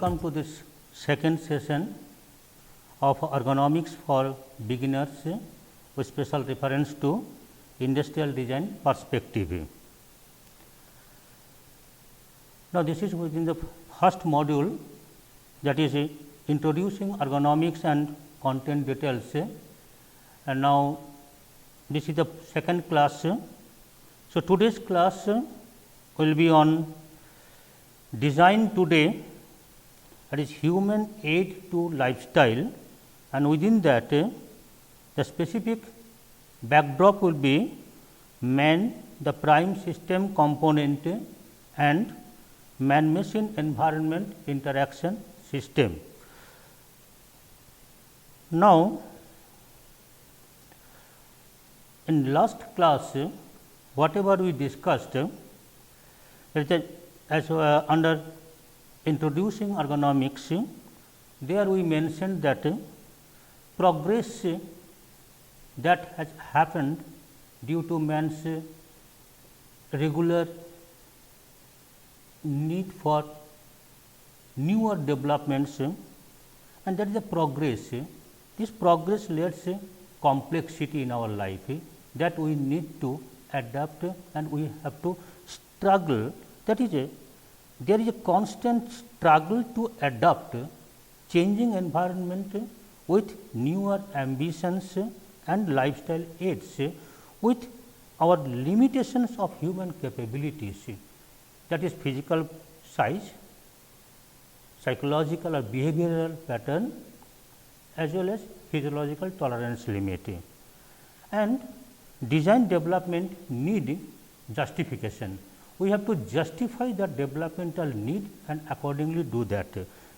welcome to this second session of ergonomics for beginners with special reference to industrial design perspective. Now, this is within the first module, that is introducing ergonomics and content details, and now this is the second class. So, today's class will be on design today, that is human aid to lifestyle, and within that the specific backdrop will be man, the prime system component, and man machine environment interaction system. Now, in last class whatever we discussed, as under introducing ergonomics, there we mentioned that progress that has happened due to man's regular need for newer developments, and that is the progress. This progress leads complexity in our life that we need to adapt, and we have to struggle. That is there is a constant struggle to adapt changing environment with newer ambitions and lifestyle aids with our limitations of human capabilities, that is physical size, psychological or behavioral pattern, as well as physiological tolerance limit. And design development need justification. We have to justify the developmental need and accordingly do that.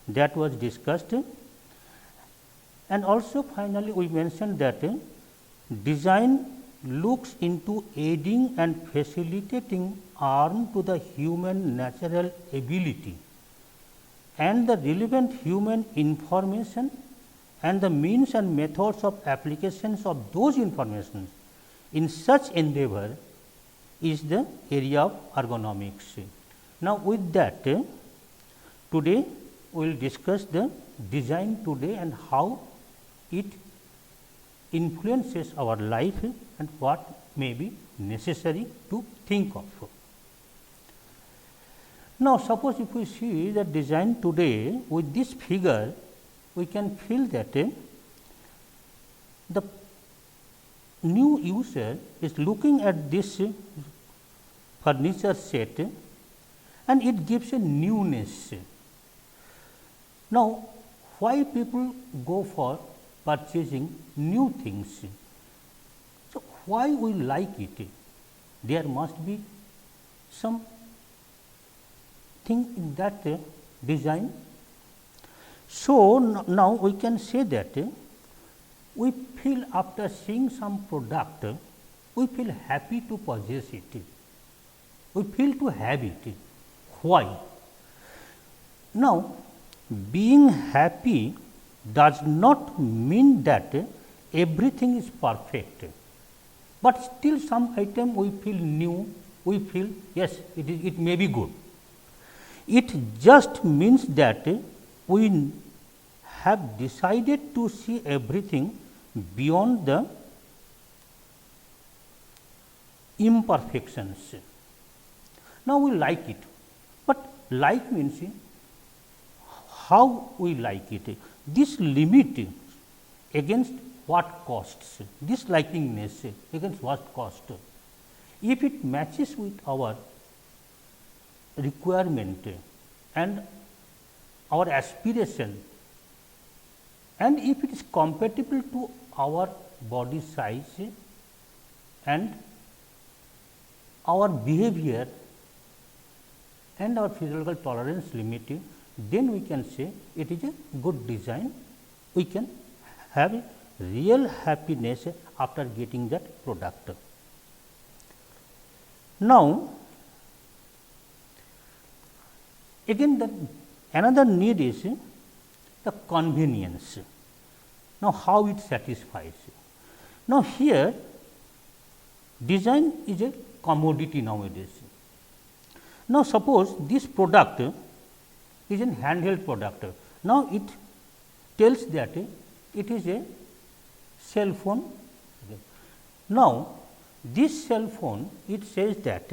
That was discussed. And also finally, we mentioned that design looks into aiding and facilitating arm to the human natural ability and the relevant human information and the means and methods of applications of those informations. In such endeavor is the area of ergonomics. Now, with that today we will discuss the design today and how it influences our life and what may be necessary to think of. Now, suppose if we see the design today with this figure, we can feel that the new user is looking at this furniture set and it gives a newness. Now, why people go for purchasing new things? So, why we like it? There must be some thing in that design. So, now we can say that we feel after seeing some product, we feel happy to possess it, we feel to have it. Why? Now, being happy does not mean that everything is perfect, but still some item we feel new, we feel yes, it may be good. It just means that we have decided to see everything beyond the imperfections. Now, we like it, but like means how we like it. This limit against what costs, this likingness against what cost. If it matches with our requirement and our aspiration, and if it is compatible to our body size and our behavior and our physiological tolerance limit, then we can say it is a good design. We can have real happiness after getting that product. Now, again another need is the convenience. Now, how it satisfies? Now, here design is a commodity nowadays. Now, suppose this product is a handheld product. Now, it tells that it is a cell phone. Now, this cell phone, it says that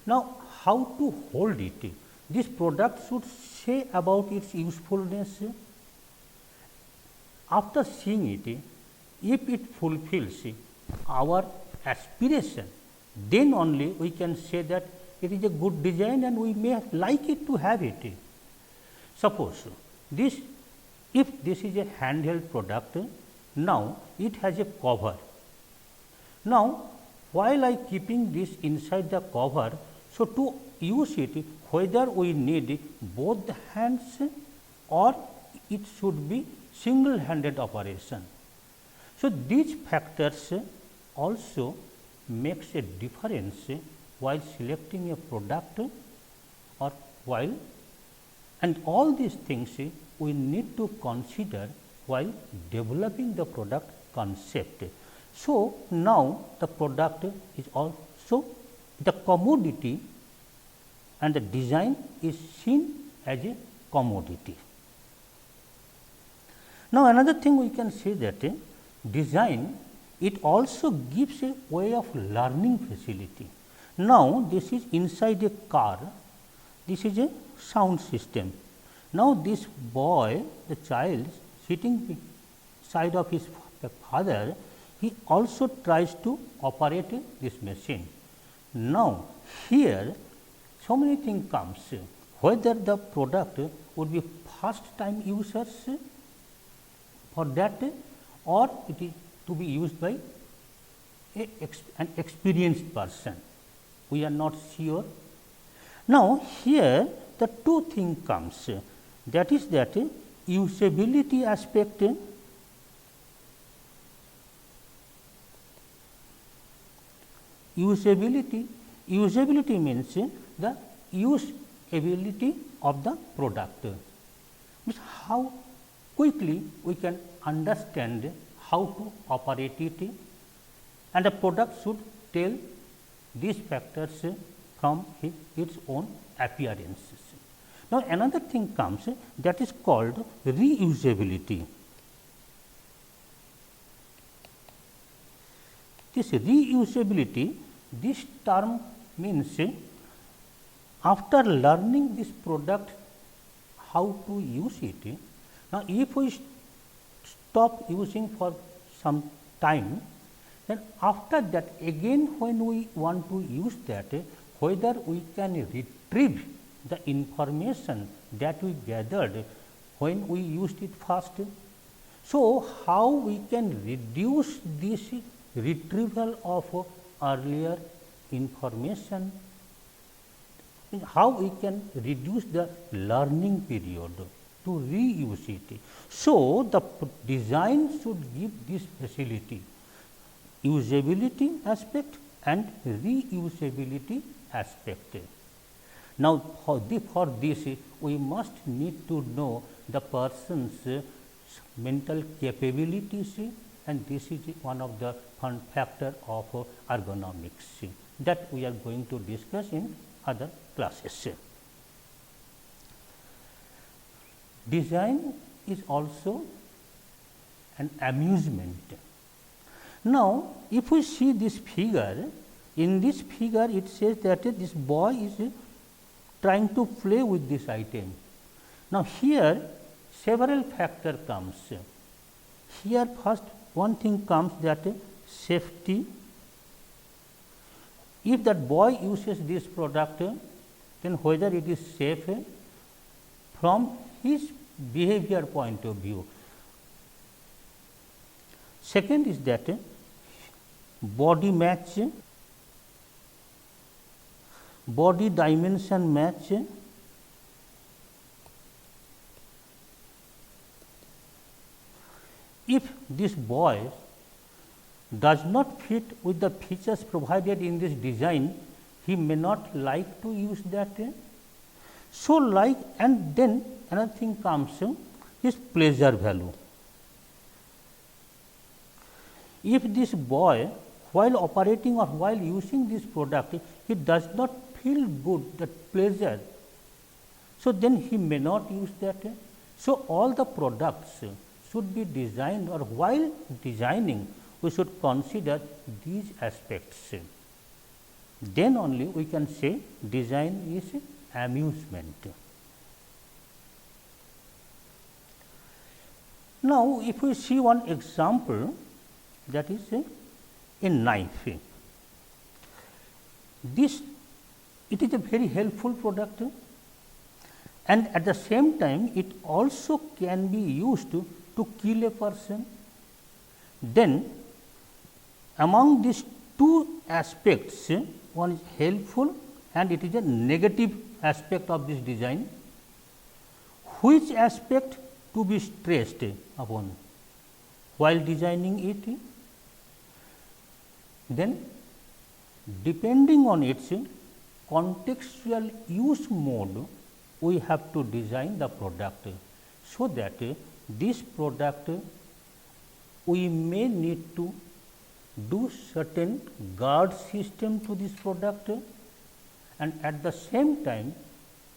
now how to hold it. This product should say about its usefulness. After seeing it, if it fulfills our aspiration, then only we can say that it is a good design and we may like it to have it. Suppose this, if this is a handheld product, now it has a cover. Now, while I keeping this inside the cover, so to use it, whether we need both the hands or it should be single handed operation. So, these factors also makes a difference while selecting a product or while, and all these things we need to consider while developing the product concept. So, now the product is also the commodity and the design is seen as a commodity. Now, another thing we can say that design, it also gives a way of learning facility. Now, this is inside a car, this is a sound system. Now, this boy, the child sitting beside of his father, he also tries to operate this machine. Now, here so many things comes, whether the product would be first time users for that or it is to be used by an experienced person. We are not sure. Now, here the two things comes, that is that usability aspect. Usability means the usability of the product, means how quickly we can understand how to operate it, and the product should tell these factors from its own appearances. Now, another thing comes that is called reusability. This reusability, this term means after learning this product how to use it. Now, if we stop using for some time, then after that again when we want to use that, whether we can retrieve the information that we gathered when we used it first. So, how we can reduce this retrieval of earlier information, how we can reduce the learning period to reuse it. So, the design should give this facility, usability aspect and reusability aspect. Now, for this we must need to know the person's mental capabilities, and this is one of the fun factor of ergonomics that we are going to discuss in other classes. Design is also an amusement. Now, if we see this figure, in this figure it says that this boy is trying to play with this item. Now, here several factor comes. Here first one thing comes that safety. If that boy uses this product, then whether it is safe from his behavior point of view. Second is that body match, body dimension match, if this boy does not fit with the features provided in this design, he may not like to use that. So, like, and then another thing comes is pleasure value. If this boy while operating or while using this product, he does not feel good, that pleasure, So, then he may not use that. So, all the products should be designed, or while designing we should consider these aspects. Then only we can say design is amusement. Now, if we see one example, that is a knife. This, it is a very helpful product, and at the same time it also can be used to kill a person. Then among these two aspects, one is helpful and it is a negative aspect of this design. Which aspect to be stressed upon while designing it? Then depending on its contextual use mode, we have to design the product, so that this product we may need to do certain guard system to this product, and at the same time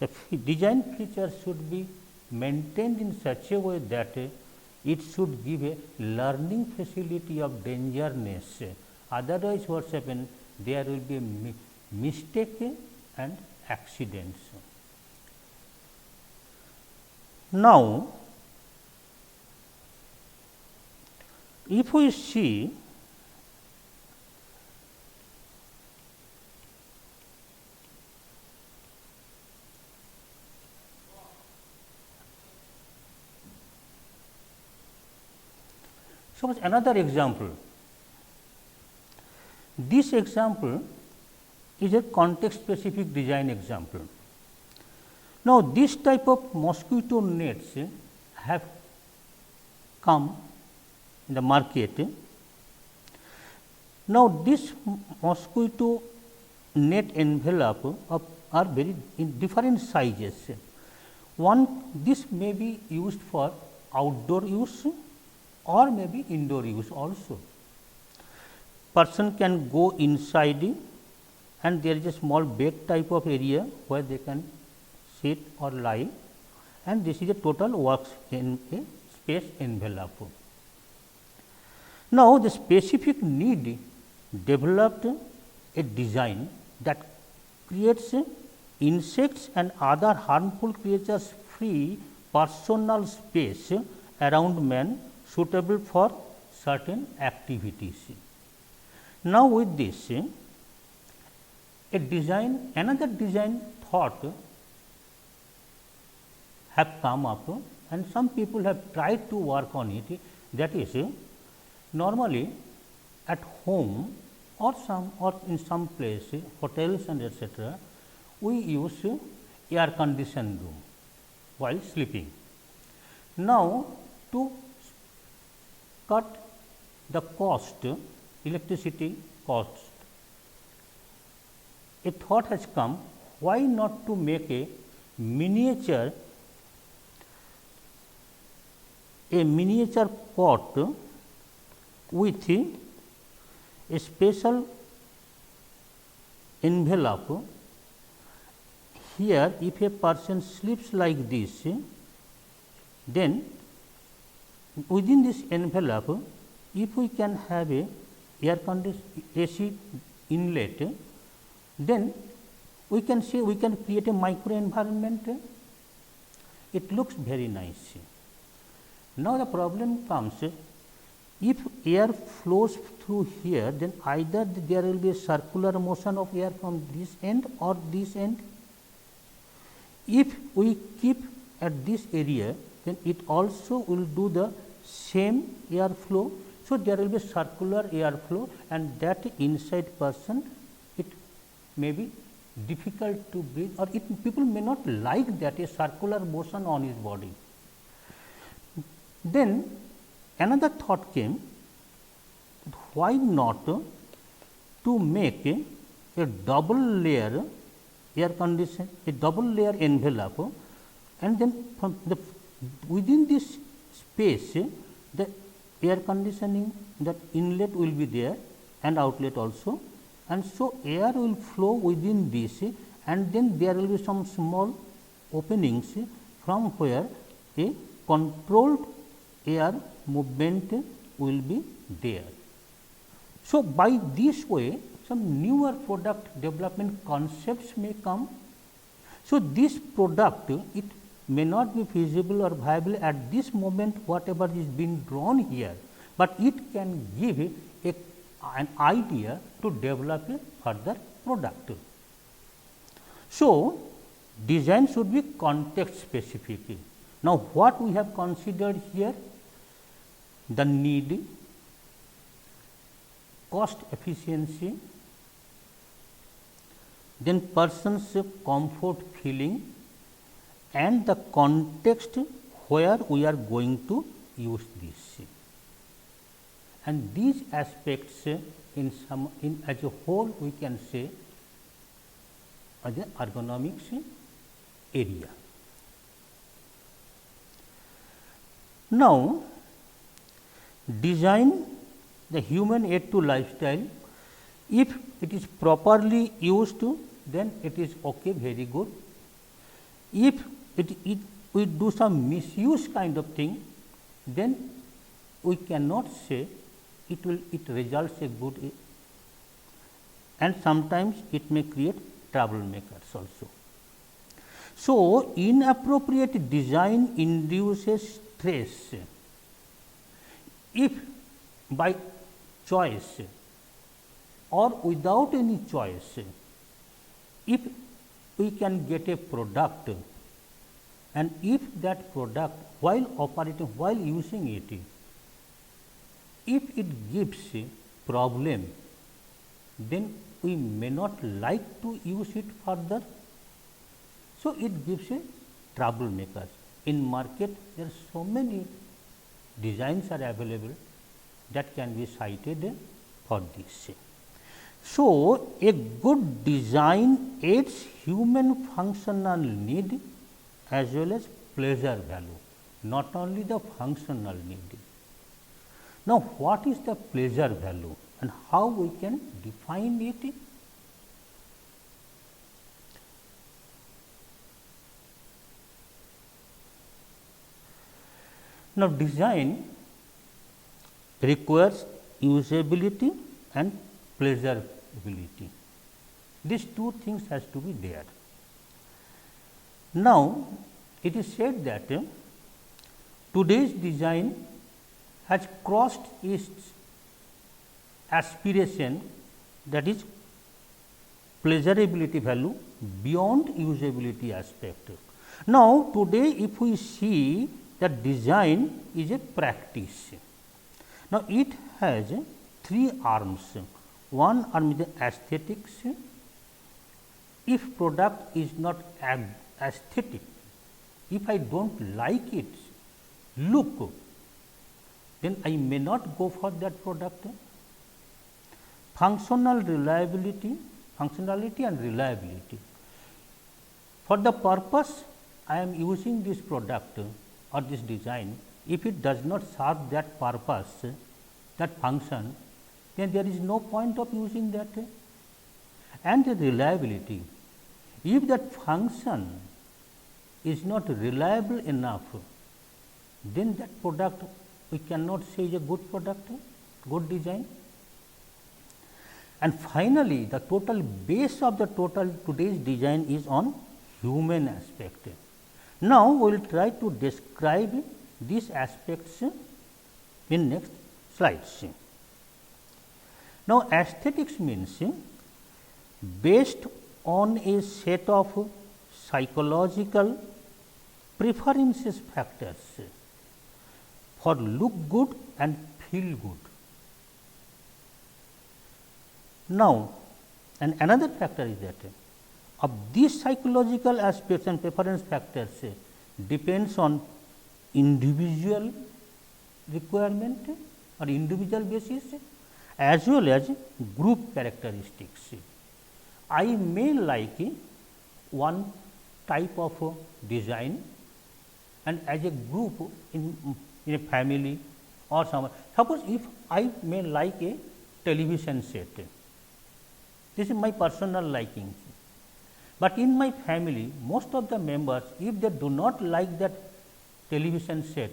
the design features should be maintained in such a way that it should give a learning facility of dangerousness. Otherwise, what happens? There will be a mistake and accidents. Now, if we see suppose another example, this example is a context specific design example. Now, this type of mosquito nets have come in the market. Now, this mosquito net envelope are very in different sizes. This may be used for outdoor use or maybe indoor use also. Person can go inside and there is a small bed type of area where they can sit or lie, and this is a total works in a space envelope. Now, the specific need developed a design that creates insects and other harmful creatures free personal space around man suitable for certain activities. Now, with this another design thought have come up, and some people have tried to work on it. That is, normally at home or in some place, hotels and etc., we use air conditioned room while sleeping. Now, to cut the cost, electricity cost, a thought has come, why not to make a miniature pot with a special envelope. Here, if a person sleeps like this, then within this envelope, if we can have a air conditioned AC inlet, then we can say we can create a micro environment. It looks very nice. Now, the problem comes, if air flows through here, then either there will be a circular motion of air from this end or this end. If we keep at this area, then it also will do the same air flow. So, there will be circular air flow, and that inside person it may be difficult to breathe, or people may not like that a circular motion on his body. Then another thought came, why not to make a double layer air condition, a double layer envelope, and then from within this space the air conditioning, that inlet will be there and outlet also, and so air will flow within this, and then there will be some small openings from where a controlled air movement will be there. So, by this way some newer product development concepts may come. So, this product it may not be feasible or viable at this moment whatever is being drawn here, but it can give an idea to develop a further product. So, design should be context specific. Now, what we have considered here? The need, cost efficiency, then person's comfort feeling and the context where we are going to use this. And these aspects in as a whole we can say as the ergonomics area. Now, design the human aid to lifestyle, if it is properly used then it is okay, very good. If we do some misuse kind of thing, then we cannot say it results a good, and sometimes it may create troublemakers also. So, inappropriate design induces stress. If by choice or without any choice, if we can get a product and if that product while operating, while using it, if it gives a problem, then we may not like to use it further. So, it gives a troublemakers. In market there are so many designs are available that can be cited for this. So, a good design aids human functional need as well as pleasure value, not only the functional need. Now, what is the pleasure value and how we can define it? Now, design requires usability and pleasurability. These two things has to be there. Now, it is said that today's design has crossed its aspiration, that is pleasurability value beyond usability aspect. Now, today if we see that design is a practice. Now, it has three arms. One arm is the aesthetics. If product is not aesthetic, if I do not like it look, then I may not go for that product. Functionality and reliability. For the purpose I am using this product or this design, if it does not serve that purpose, that function, then there is no point of using that. And the reliability, if that function is not reliable enough, then that product we cannot say is a good product, good design. And finally, the total base of the total today's design is on human aspect. Now, we will try to describe these aspects in next slides. Now, aesthetics means based on a set of psychological preferences factors for look good and feel good. Now, and another factor is that of these psychological aspects and preference factors depends on individual requirement or individual basis as well as group characteristics. I may like one type of design, and as a group in a family or someone, suppose if I may like a television set, this is my personal liking. But in my family, most of the members, if they do not like that television set,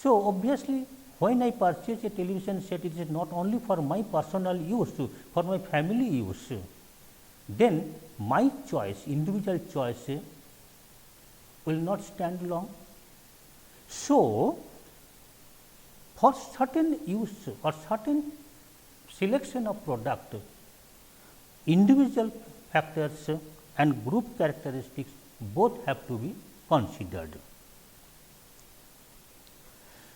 so obviously when I purchase a television set, it is not only for my personal use, for my family use, then my choice, individual choice will not stand long. So, for certain use or certain selection of product, individual factors and group characteristics both have to be considered.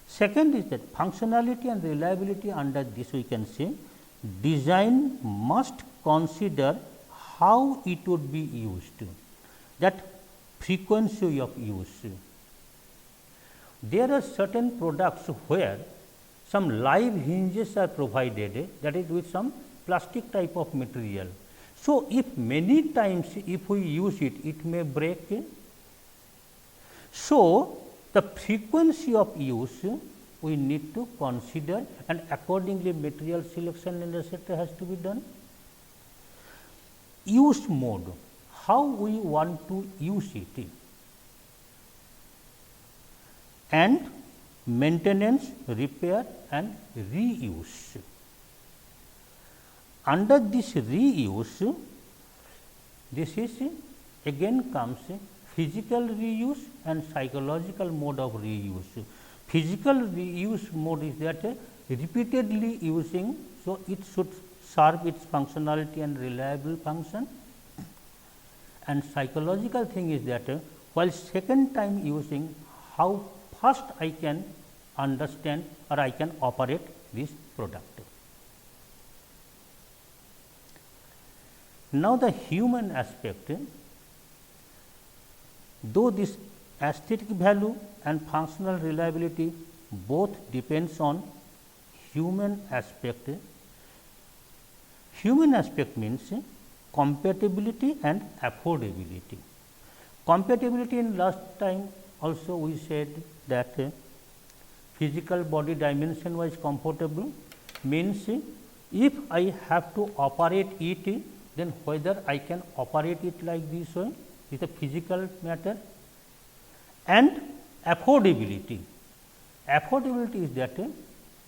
Second is that functionality and reliability. Under this we can say design must consider how it would be used, that frequency of use. There are certain products where some live hinges are provided, that is with some plastic type of material. So, if many times if we use it, it may break. So, the frequency of use we need to consider, and accordingly material selection and etc. has to be done. Use mode, how we want to use it, and maintenance, repair and reuse. Under this reuse, this is again comes physical reuse and psychological mode of reuse. Physical reuse mode is that repeatedly using, so it should serve its functionality and reliable function, and psychological thing is that while second time using, how fast I can understand or I can operate this product. Now, the human aspect, though this aesthetic value and functional reliability both depends on human aspect. Human aspect means compatibility and affordability. Compatibility, in last time also we said that physical body dimension wise comfortable means if I have to operate it, then whether I can operate it like this way is a physical matter. And affordability, affordability is that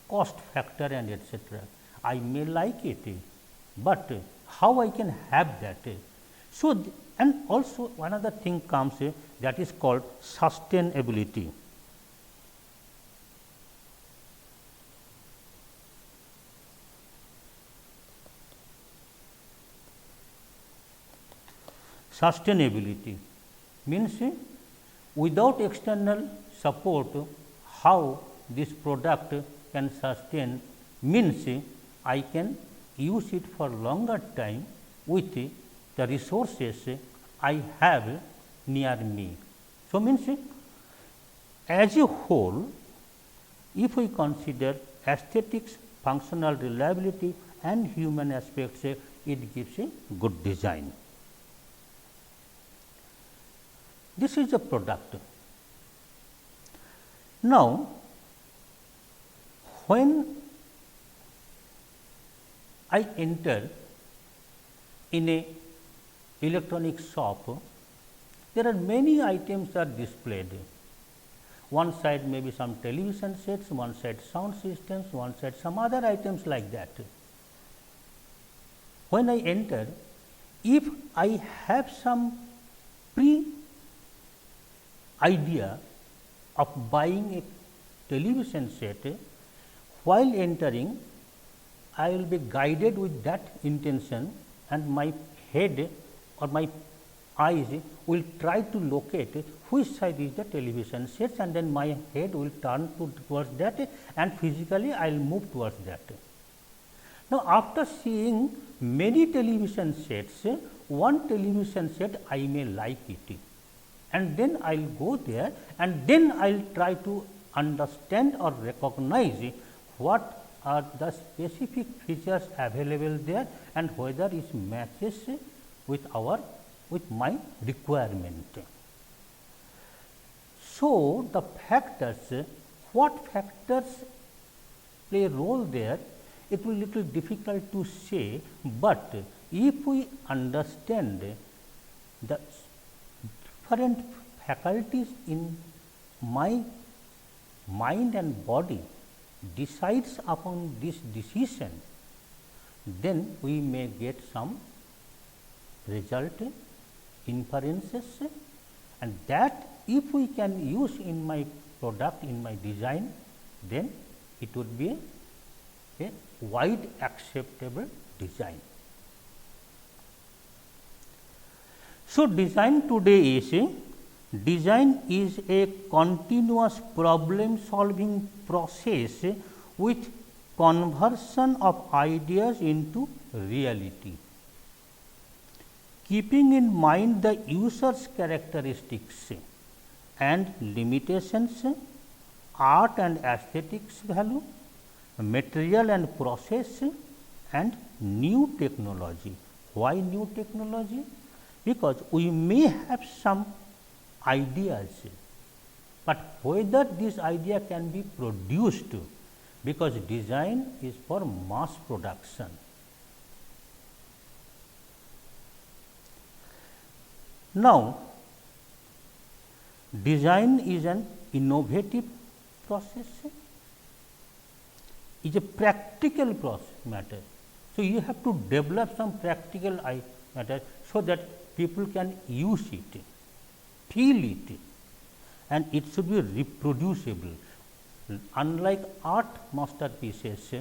cost factor and etc. I may like it, but how I can have that. So, and also another thing comes that is called sustainability. Sustainability means without external support, how this product can sustain, means I can use it for longer time with the resources I have near me. So, means as a whole, if we consider aesthetics, functional reliability and human aspects, it gives a good design. This is a product. Now, when I enter in a electronic shop, there are many items are displayed. One side may be some television sets, one side sound systems, one side some other items like that. When I enter, if I have some idea of buying a television set, while entering I will be guided with that intention, and my head or my eyes will try to locate which side is the television set, and then my head will turn towards that, and physically I will move towards that. Now, after seeing many television sets, one television set I may like it, and then I will go there, and then I will try to understand or recognize what are the specific features available there and whether it matches with my requirement. So, the factors, what factors play a role there, it will be little difficult to say, but if we understand the different faculties in my mind and body decides upon this decision, then we may get some result, inferences, and that if we can use in my product, in my design, then it would be a wide acceptable design. So, design today is a continuous problem solving process with conversion of ideas into reality. Keeping in mind the user's characteristics and limitations, art and aesthetics value, material and process, and new technology. Why new technology? Because we may have some ideas, but whether this idea can be produced, because design is for mass production. Now, design is an innovative process, is a practical matter. So, you have to develop some practical matter, so that people can use it, feel it, and it should be reproducible. Unlike art masterpieces,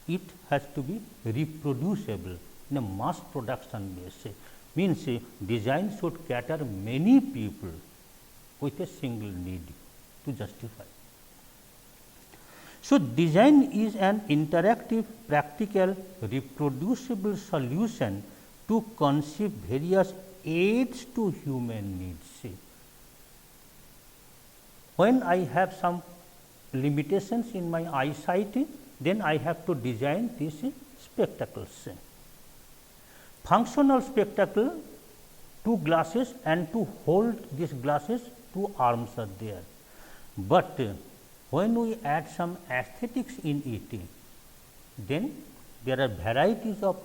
it has to be reproducible in a mass production basis. Means design should cater many people with a single need to justify. So, design is an interactive, practical, reproducible solution to conceive various aids to human needs. When I have some limitations in my eyesight, then I have to design these spectacles. Functional spectacle, 2 glasses, and to hold these glasses, 2 arms are there. But when we add some aesthetics in it, then there are varieties of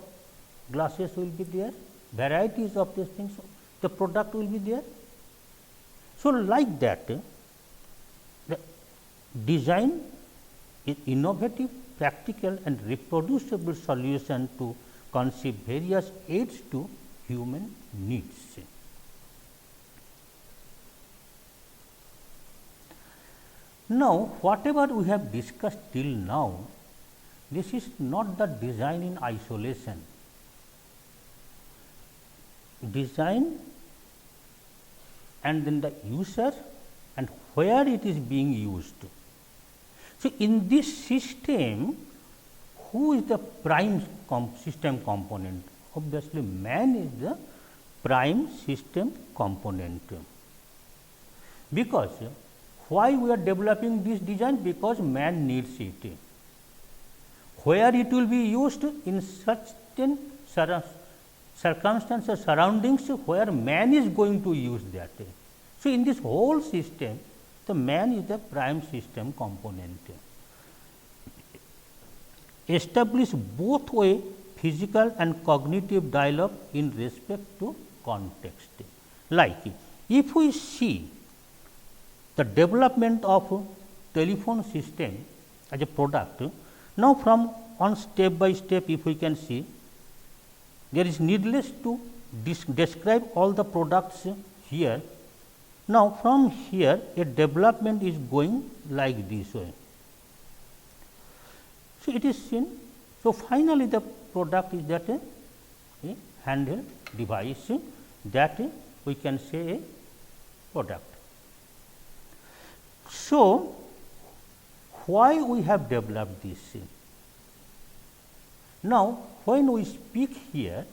glasses will be there, varieties of these things, the product will be there. So, like that, the design is innovative, practical, and reproducible solution to conceive various aids to human needs. Now, whatever we have discussed till now, this is not the design in isolation. Design and then the user and where it is being used. So, in this system, who is the prime system component? Obviously, man is the prime system component, because why we are developing this design? Because man needs it. Where it will be used? In certain circumstances, surroundings where man is going to use that. So, in this whole system, the man is the prime system component. Establish both way physical and cognitive dialogue in respect to context. Like if we see the development of telephone system as a product, now from on step by step, if we can see, there is needless to describe all the products here. Now, from here a development is going like this way. So, it is seen. So, finally, the product is that a handheld device that we can say a product. So, why we have developed this? Now, when we speak here,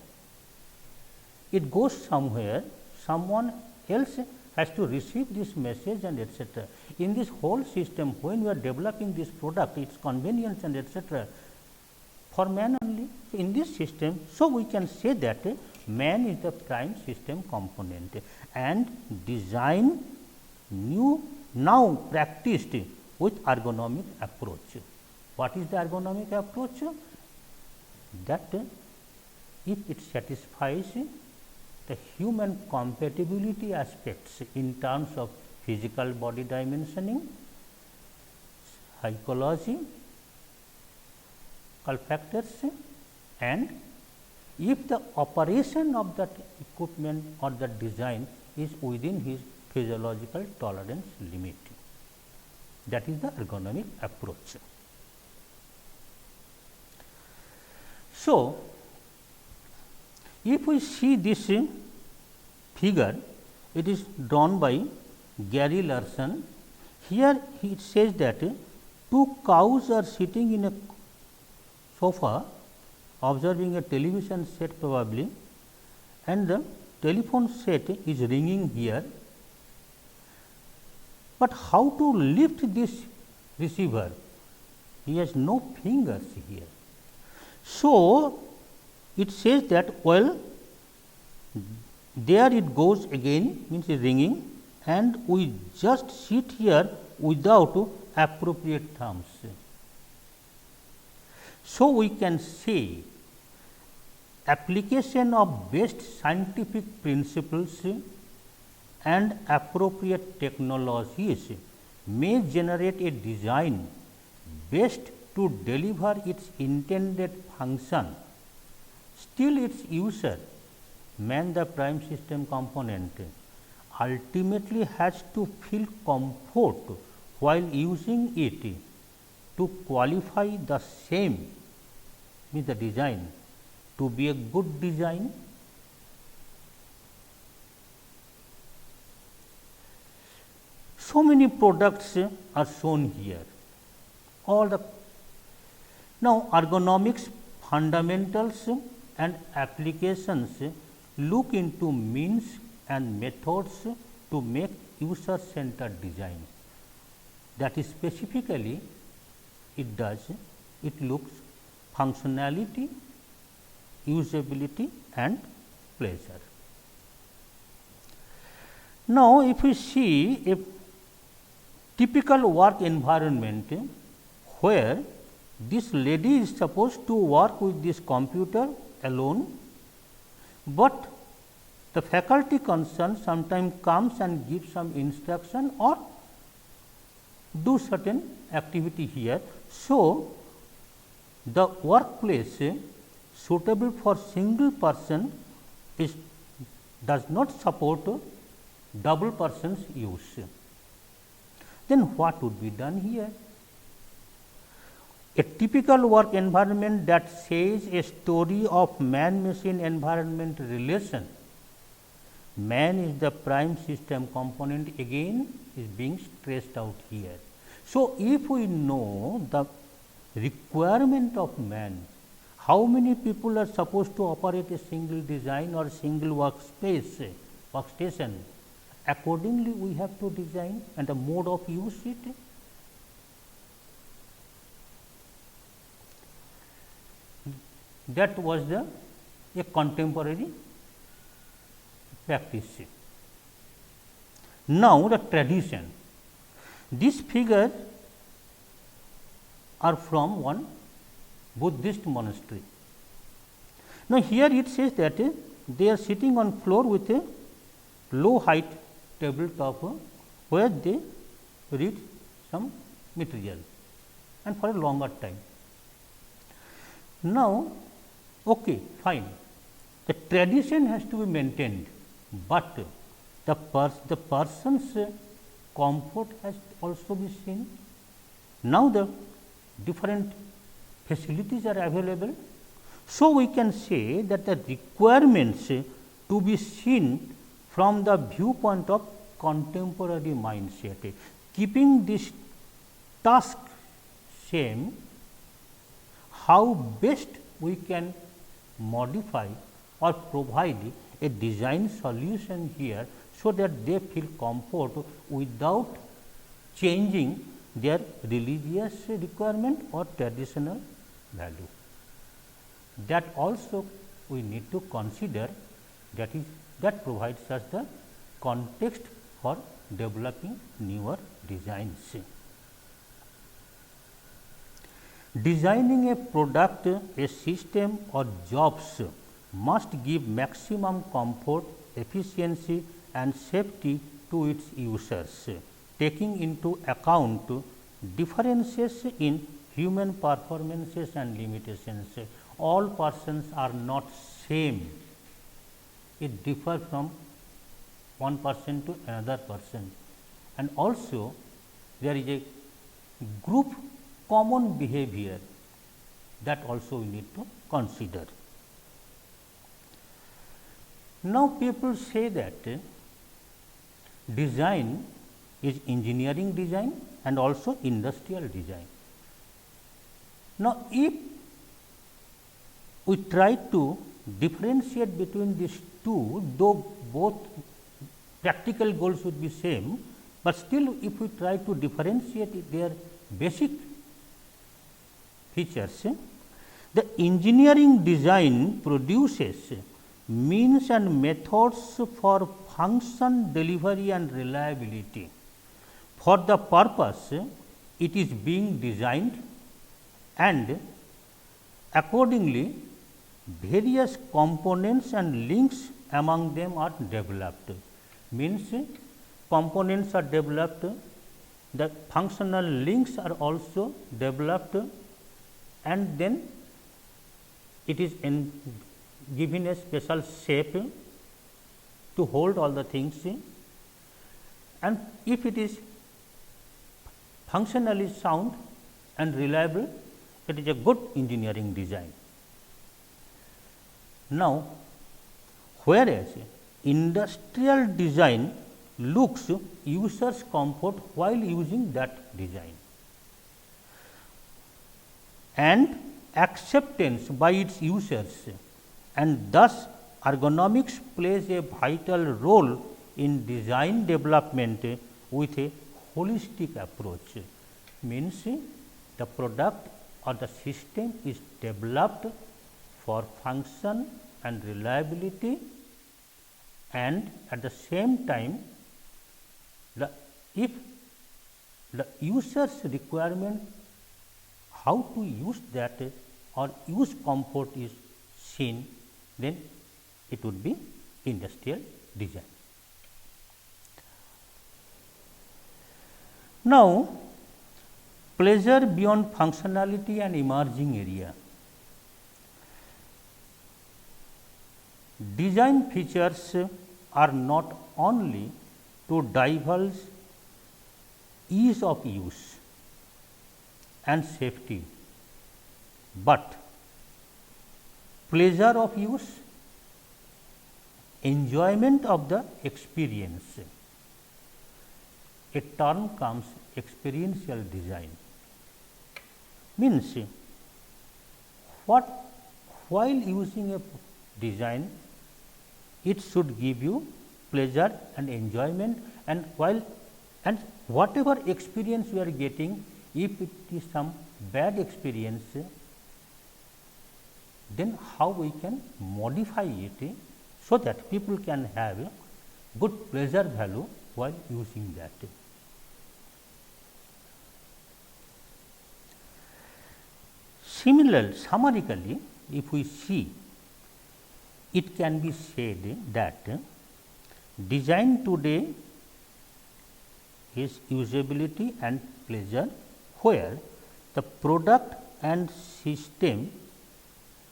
it goes somewhere, someone else has to receive this message and etc. In this whole system, when we are developing this product, its convenience and etc. for man only. So, in this system, so we can say that man is the prime system component, and design now practiced with ergonomic approach. What is the ergonomic approach? That if it satisfies the human compatibility aspects in terms of physical body dimensioning, psychology, factors, and if the operation of that equipment or the design is within his physiological tolerance limit. That is the ergonomic approach. So, if we see this figure, it is drawn by Gary Larson. Here it says that two cows are sitting in a sofa observing a television set probably, and the telephone set is ringing here. But how to lift this receiver? He has no fingers here. So, it says that, well, there it goes again, means ringing, and we just sit here without appropriate thumbs. So, we can say application of best scientific principles and appropriate technologies may generate a design best to deliver its intended function. Still, its user, man the prime system component, ultimately has to feel comfort while using it to qualify the same, means the design, to be a good design. So many products are shown here. All the now ergonomics fundamentals and applications look into means and methods to make user centered design. That is specifically it looks functionality, usability and pleasure. Now, if we see a typical work environment where this lady is supposed to work with this computer alone, but the faculty concerned sometimes comes and gives some instruction or do certain activity here. So, the workplace suitable for single person does not support double person's use. Then what would be done here? A typical work environment that says a story of man-machine environment relation. Man is the prime system component, again is being stressed out here. So, if we know the requirement of man, how many people are supposed to operate a single design or single workstation, accordingly we have to design and the mode of use it. That was a contemporary practice. Now, the tradition. These figures are from one Buddhist monastery. Now, here it says that they are sitting on floor with a low height tabletop where they read some material and for a longer time. Now, okay, fine, the tradition has to be maintained, but the person's comfort has also be seen. Now, the different facilities are available. So, we can say that the requirements to be seen from the viewpoint of contemporary mindset, keeping this task same, how best we can modify or provide a design solution here, so that they feel comfort without changing their religious requirement or traditional value. That also we need to consider, that provides us the context for developing newer designs. Designing a product, a system or jobs must give maximum comfort, efficiency and safety to its users, taking into account differences in human performances and limitations. All persons are not same, it differs from one person to another person, and also there is a group common behavior that also we need to consider. Now, people say that design is engineering design and also industrial design. Now, if we try to differentiate between these two, though both practical goals would be same, but still if we try to differentiate their basic features, the engineering design produces means and methods for function, delivery and reliability. For the purpose, it is being designed and accordingly various components and links among them are developed. Means components are developed, the functional links are also developed, and then it is given a special shape to hold all the things, and if it is functionally sound and reliable, it is a good engineering design. Now, whereas industrial design looks users comfort while using that design and acceptance by its users, and thus ergonomics plays a vital role in design development with a holistic approach. Means the product or the system is developed for function and reliability, and at the same time if the user's requirement how to use that or use comfort is seen, then it would be industrial design. Now, pleasure beyond functionality and emerging area. Design features are not only to divulge ease of use and safety, but pleasure of use, enjoyment of the experience. A term comes experiential design. Means what while using a design, it should give you pleasure and enjoyment, and whatever experience you are getting, if it is some bad experience, then how we can modify it so that people can have a good pleasure value while using that. Summarily, if we see, it can be said that design today is usability and pleasure, where the product and system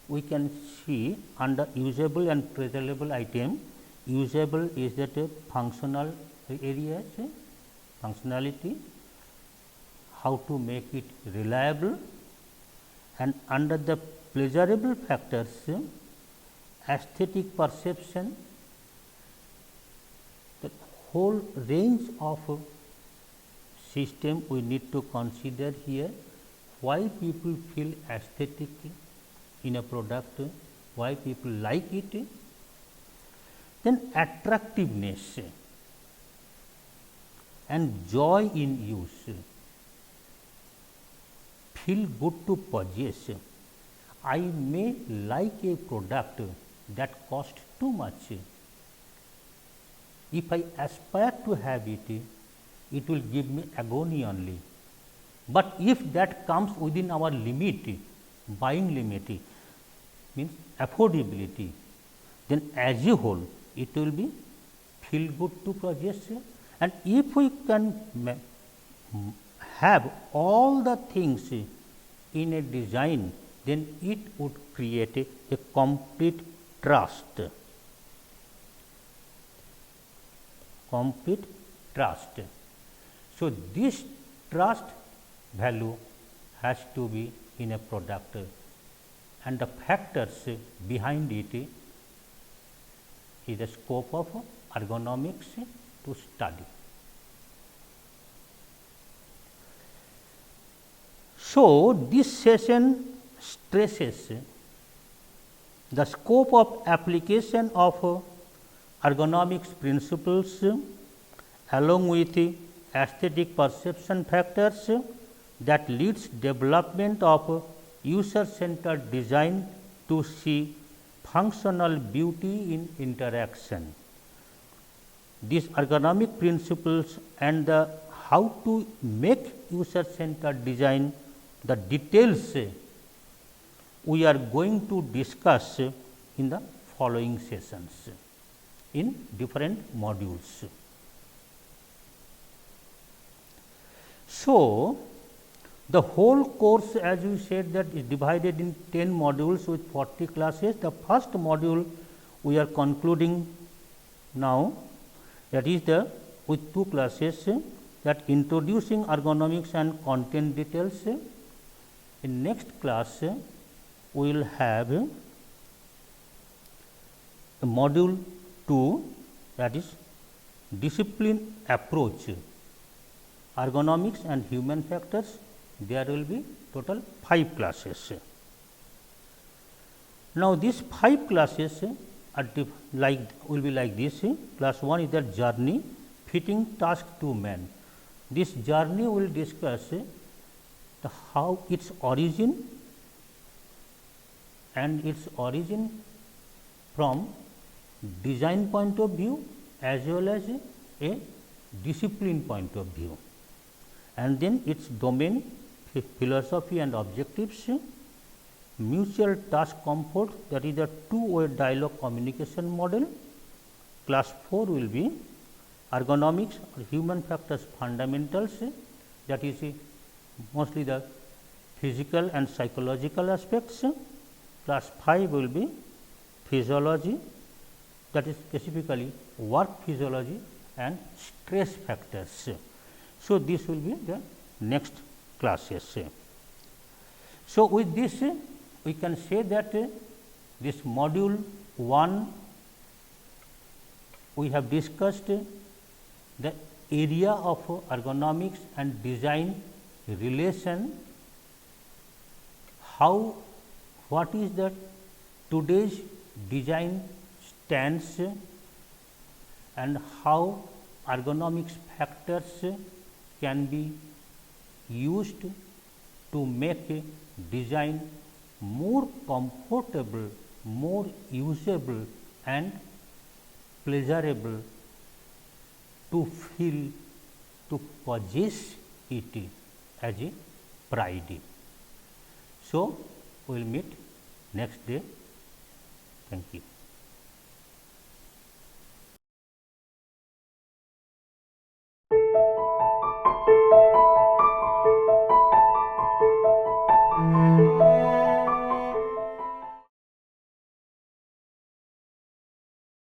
we can see under usable and pleasurable item. Usable is that functional areas, functionality, how to make it reliable, and under the pleasurable factors, aesthetic perception, the whole range of system we need to consider here, why people feel aesthetic in a product, why people like it. Then attractiveness and joy in use, feel good to possess. I may like a product that costs too much. If I aspire to have it, it will give me agony only. But if that comes within our limit, buying limit, means affordability, then as a whole it will be feel good to projects. And if we can have all the things in a design, then it would create a complete trust. Complete trust. So, this trust value has to be in a product, and the factors behind it is the scope of ergonomics to study. So, this session stresses the scope of application of ergonomics principles along with aesthetic perception factors that leads development of user centered design to see functional beauty in interaction. These ergonomic principles and the how to make user centered design, the details we are going to discuss in the following sessions in different modules. So, the whole course, as we said, that is divided in 10 modules with 40 classes. The first module we are concluding now, that is the with 2 classes, that introducing ergonomics and content details. In next class, we will have a module 2, that is discipline approach, ergonomics and human factors. There will be total 5 classes. Now, these 5 classes are will be like this. Class 1 is the journey fitting task to man. This journey will discuss the how its origin and its origin from design point of view as well as a discipline point of view, and then its domain, philosophy and objectives, mutual task comfort, that is a two-way dialogue communication model. Class 4 will be ergonomics or human factors fundamentals, that is mostly the physical and psychological aspects. Class 5 will be physiology, that is specifically work physiology and stress factors. So, this will be the next classes. So, with this we can say that this module 1 we have discussed the area of ergonomics and design relation, how what is the today's design stance and how ergonomics factors can be used to make a design more comfortable, more usable and pleasurable to feel, to possess it as a pride. So, we will meet next day. Thank you.